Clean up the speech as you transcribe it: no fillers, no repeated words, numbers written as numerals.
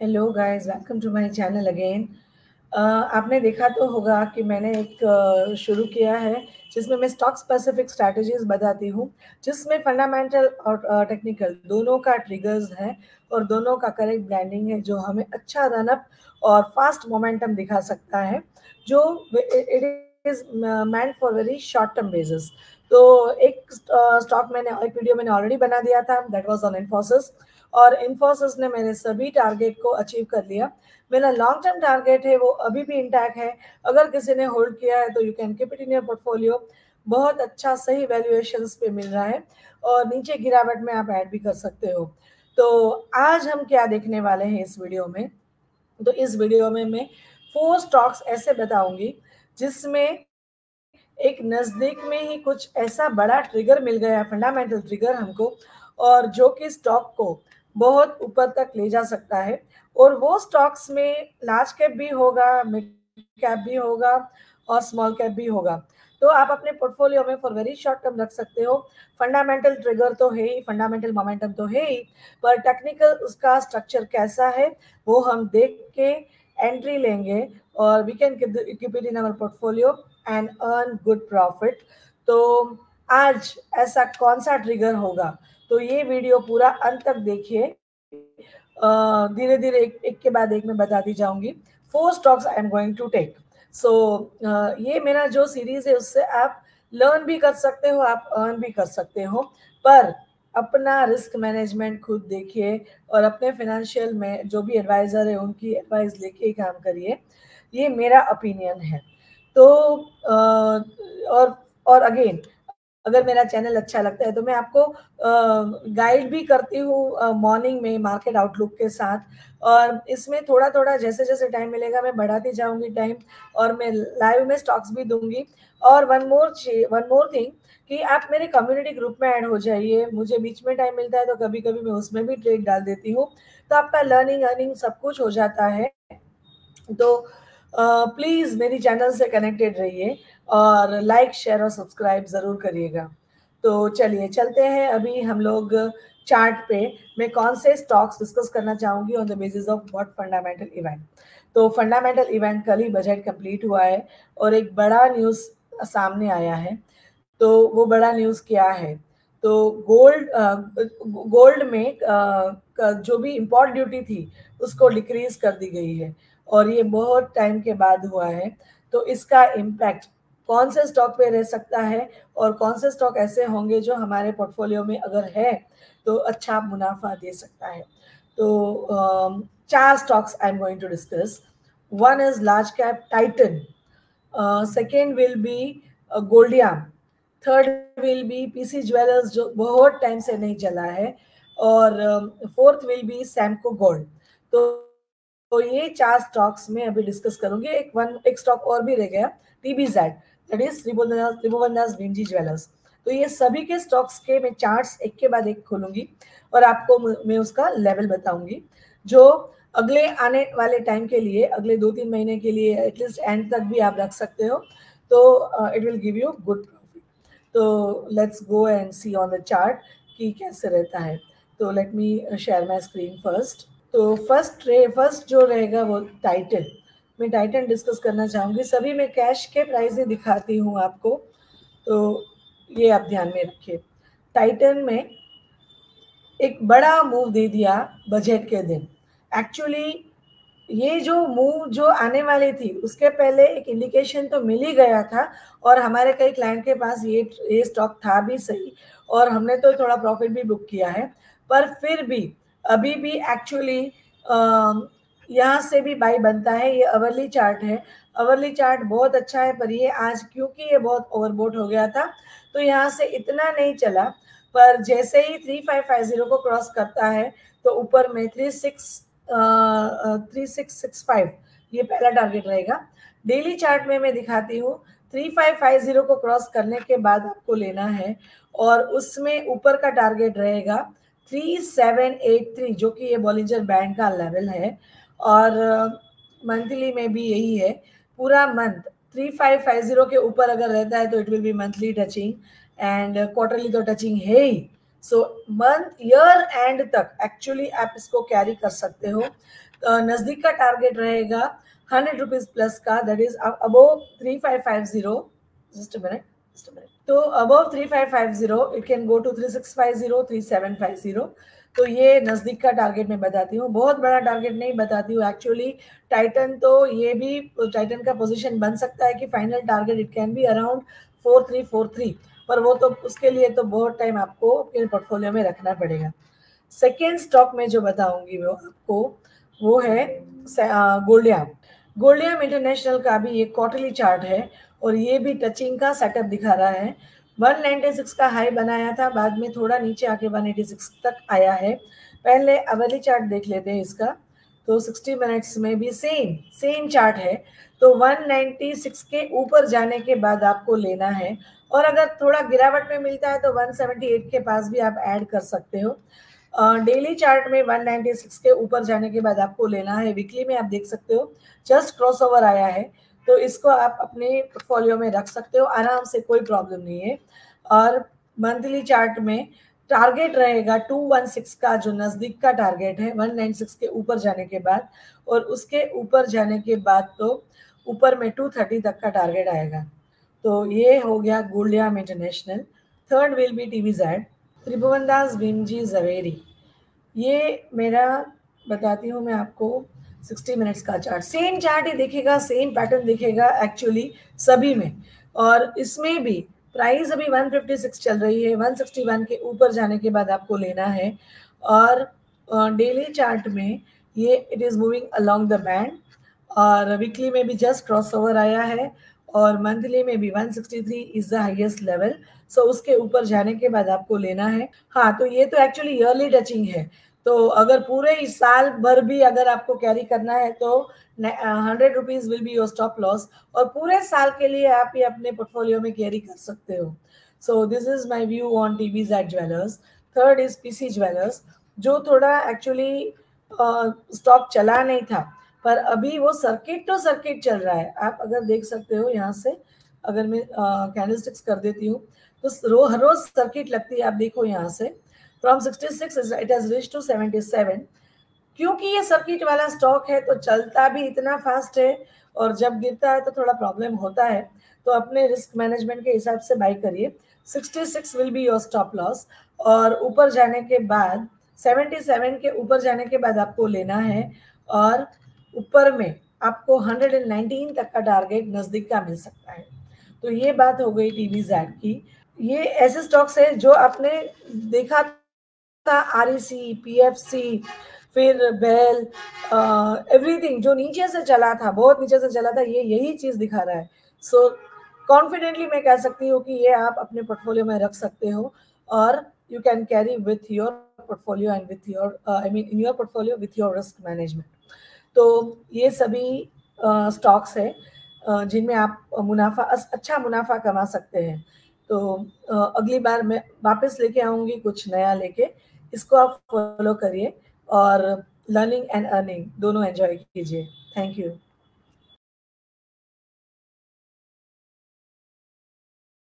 Hello guys, welcome to my channel again. आपने देखा तो होगा कि मैंने एक शुरू किया है जिसमें मैं स्टॉक स्पेसिफिक स्ट्रैटेजीज बताती हूँ, जिसमें फंडामेंटल और टेक्निकल दोनों का ट्रिगर्स है और दोनों का करेक्ट ब्रांडिंग है, जो हमें अच्छा रनअप और फास्ट मोमेंटम दिखा सकता है, जो it is meant for very short term basis. तो एक स्टॉक मैंने एक वीडियो मैंने ऑलरेडी बना दिया था, दैट वाज ऑन इन्फोसिस, और इन्फोसिस ने मेरे सभी टारगेट को अचीव कर लिया। मेरा लॉन्ग टर्म टारगेट है वो अभी भी इंटैक्ट है। अगर किसी ने होल्ड किया है तो you can keep it in your portfolio. बहुत अच्छा सही वैल्यूएशंस पे मिल रहा है और नीचे गिरावट में आप ऐड भी कर सकते हो। तो आज हम क्या देखने वाले हैं इस वीडियो में? तो इस वीडियो में मैं 4 स्टॉक्स ऐसे बताऊंगी जिसमें एक नज़दीक में ही कुछ ऐसा बड़ा ट्रिगर मिल गया, फंडामेंटल ट्रिगर हमको, और जो कि स्टॉक को बहुत ऊपर तक ले जा सकता है। और वो स्टॉक्स में लार्ज कैप भी होगा, मिड कैप भी होगा और स्मॉल कैप भी होगा। तो आप अपने पोर्टफोलियो में फॉर वेरी शॉर्ट टर्म रख सकते हो। फंडामेंटल ट्रिगर तो है ही, फंडामेंटल मोमेंटम तो है ही, पर टेक्निकल उसका स्ट्रक्चर कैसा है वो हम देख के एंट्री लेंगे और we can keep it in our portfolio and earn good profit. तो आज ऐसा कौन सा ट्रिगर होगा, तो ये वीडियो पूरा अंत तक देखिए। धीरे धीरे एक के बाद एक मैं बताती जाऊंगी। 4 stocks I am going to take. So ये मेरा जो सीरीज है उससे आप लर्न भी कर सकते हो, आप अर्न भी कर सकते हो, पर अपना रिस्क मैनेजमेंट खुद देखिए और अपने फाइनेंशियल में जो भी एडवाइजर है उनकी एडवाइस लेके ही काम करिए। ये मेरा ओपिनियन है। तो और अगेन, अगर मेरा चैनल अच्छा लगता है तो मैं आपको गाइड भी करती हूँ मॉर्निंग में मार्केट आउटलुक के साथ, और इसमें थोड़ा थोड़ा जैसे जैसे टाइम मिलेगा मैं बढ़ाती जाऊंगी टाइम, और मैं लाइव में स्टॉक्स भी दूंगी। और वन मोर थिंग कि आप मेरे कम्युनिटी ग्रुप में ऐड हो जाइए। मुझे बीच में टाइम मिलता है तो कभी कभी मैं उसमें भी ट्रेड डाल देती हूँ, तो आपका लर्निंग अर्निंग सब कुछ हो जाता है। तो प्लीज़ मेरी चैनल से कनेक्टेड रहिए और लाइक शेयर और सब्सक्राइब ज़रूर करिएगा। तो चलिए चलते हैं अभी हम लोग चार्ट पे। मैं कौन से स्टॉक्स डिस्कस करना चाहूँगी on the basis of what fundamental event. तो फंडामेंटल इवेंट कल ही बजट कंप्लीट हुआ है और एक बड़ा न्यूज़ सामने आया है। तो वो बड़ा न्यूज़ क्या है? तो गोल्ड में जो भी इम्पोर्ट ड्यूटी थी उसको डिक्रीज कर दी गई है और ये बहुत टाइम के बाद हुआ है। तो इसका इम्पैक्ट कौन से स्टॉक पे रह सकता है और कौन से स्टॉक ऐसे होंगे जो हमारे पोर्टफोलियो में अगर है तो अच्छा मुनाफा दे सकता है। तो 4 stocks I am going to discuss. One is large cap Titan, second will be Goldiam, third will be PC jewellers जो बहुत टाइम से नहीं चला है, और fourth will be Samco gold. तो ये 4 स्टॉक्स में अभी डिस्कस करूंगी। एक स्टॉक और भी रह गया, TBZ, that is Tribhuvandas Bhimji jewellers. तो ये सभी के स्टॉक्स के मैं चार्ट्स एक के बाद एक खोलूंगी और आपको मैं उसका लेवल बताऊंगी, जो अगले आने वाले टाइम के लिए, अगले 2-3 महीने के लिए एटलीस्ट एंड तक भी आप रख सकते हो। तो it will give you good profit. तो let's go and see on the chart कि कैसे रहता है। तो let me share my screen first. तो फर्स्ट जो रहेगा वो टाइटन। मैं टाइटन डिस्कस करना चाहूँगी। सभी मैं कैश के प्राइस ही दिखाती हूँ आपको, तो ये आप ध्यान में रखिए। टाइटन में एक बड़ा मूव दे दिया बजट के दिन। एक्चुअली ये जो मूव जो आने वाली थी उसके पहले एक इंडिकेशन तो मिल ही गया था, और हमारे कई क्लाइंट के पास ये स्टॉक था भी सही और हमने तो थोड़ा प्रॉफिट भी बुक किया है। पर फिर भी अभी भी एक्चुअली यहाँ से भी बाई बनता है। ये अवर्ली चार्ट है, अवर्ली चार्ट बहुत अच्छा है, पर ये आज क्योंकि ये बहुत ओवरबोट हो गया था तो यहाँ से इतना नहीं चला। पर जैसे ही 3550 को क्रॉस करता है तो ऊपर में 3665 ये पहला टारगेट रहेगा। डेली चार्ट में मैं दिखाती हूँ, 3550 को क्रॉस करने के बाद आपको लेना है और उसमें ऊपर का टारगेट रहेगा 3783, जो कि ये बॉलिंजर बैंड का लेवल है। और मंथली में भी यही है, पूरा मंथ 3550 के ऊपर अगर रहता है तो it will be monthly touching, and quarterly तो टचिंग है ही। सो मंथ ईयर एंड तक एक्चुअली आप इसको कैरी कर सकते हो। नजदीक का टारगेट रहेगा 100 रुपीज प्लस का, that is above 3550। Just a minute. तो above 3550 it can go to 3650, 3750। तो ये नज़दीक का टारगेट मैं बताती हूँ, बहुत बड़ा टारगेट नहीं बताती हूँ एक्चुअली। टाइटन तो ये भी, टाइटन का पोजीशन बन सकता है कि final target it can be around 4343, पर वो तो उसके लिए तो बहुत टाइम आपको अपने पोर्टफोलियो में रखना पड़ेगा। सेकेंड स्टॉक में जो बताऊंगी वो आपको, वो है गोल्डियाम। गोल्डियाम इंटरनेशनल का भी एक क्वार्टरली चार्ट है और ये भी टचिंग का सेटअप दिखा रहा है। 196 का हाई बनाया था, बाद में थोड़ा नीचे आके 186 तक आया है। पहले अवली चार्ट देख लेते हैं इसका। तो 60 मिनट्स में भी सेम चार्ट है। तो 196 के ऊपर जाने के बाद आपको लेना है, और अगर थोड़ा गिरावट में मिलता है तो 178 के पास भी आप ऐड कर सकते हो। डेली चार्ट में 196 के ऊपर जाने के बाद आपको लेना है। वीकली में आप देख सकते हो जस्ट क्रॉसओवर आया है, तो इसको आप अपने पोर्टफोलियो में रख सकते हो आराम से, कोई प्रॉब्लम नहीं है। और मंथली चार्ट में टारगेट रहेगा 216 का, जो नज़दीक का टारगेट है 196 के ऊपर जाने के बाद, और उसके ऊपर जाने के बाद तो ऊपर में 230 तक का टारगेट आएगा। तो ये हो गया गोल्डियाम इंटरनेशनल। थर्ड विल बी टीवीजेड, त्रिभुवन दास भीमजी जवेरी। ये मेरा बताती हूँ मैं आपको 60 मिनट्स का चार्ट। सेम चार्ट ही दिखेगा, सेम पैटर्न दिखेगा एक्चुअली सभी में। और इसमें भी प्राइस अभी 156 चल रही है, 161 के ऊपर जाने के बाद आपको लेना है। और डेली चार्ट में ये it is moving along the band, और वीकली में भी जस्ट क्रॉस ओवर आया है, और मंथली में भी 163 इज द हाईएस्ट लेवल। सो उसके ऊपर जाने के बाद आपको लेना है। हाँ, तो ये तो एक्चुअली ईयरली टचिंग है। तो अगर पूरे इस साल भर भी अगर आपको कैरी करना है तो 100 rupees will be your stop loss, और पूरे साल के लिए आप ये अपने पोर्टफोलियो में कैरी कर सकते हो। So this is my view on TBZ jewellers. Third is PC jewellers, जो थोड़ा एक्चुअली स्टॉक चला नहीं था, पर अभी वो सर्किट टू सर्किट चल रहा है। आप अगर देख सकते हो यहाँ से, अगर मैं कैंडलस्टिक्स कर देती हूँ तो हर रोज सर्किट लगती है। आप देखो यहाँ से from 66 it has reach to 77। क्योंकि ये सर्किट वाला स्टॉक है तो चलता भी इतना फास्ट है, और जब गिरता है तो थोड़ा प्रॉब्लम होता है। तो अपने रिस्क मैनेजमेंट के हिसाब से बाई करिए। 66 will be your stop loss, और ऊपर जाने के बाद 77 के ऊपर जाने के बाद आपको लेना है, और ऊपर में आपको 119 तक का टारगेट नज़दीक का मिल सकता है। तो ये बात हो गई टीवीजेड की। ये ऐसे स्टॉक्स है जो आपने देखा था, आरईसी, पीएफसी, फिर बेल, एवरीथिंग जो नीचे से चला था, बहुत नीचे से चला था, ये यही चीज दिखा रहा है। सो कॉन्फिडेंटली मैं कह सकती हूँ कि ये आप अपने पोर्टफोलियो में रख सकते हो, और you can carry with your portfolio and with your I mean in your portfolio with your risk management. तो ये सभी स्टॉक्स है जिनमें आप मुनाफा, अच्छा मुनाफा कमा सकते हैं। तो अगली बार मैं वापस लेके आऊँगी कुछ नया लेके, इसको आप फॉलो करिए और लर्निंग एंड अर्निंग दोनों एंजॉय कीजिए। Thank you.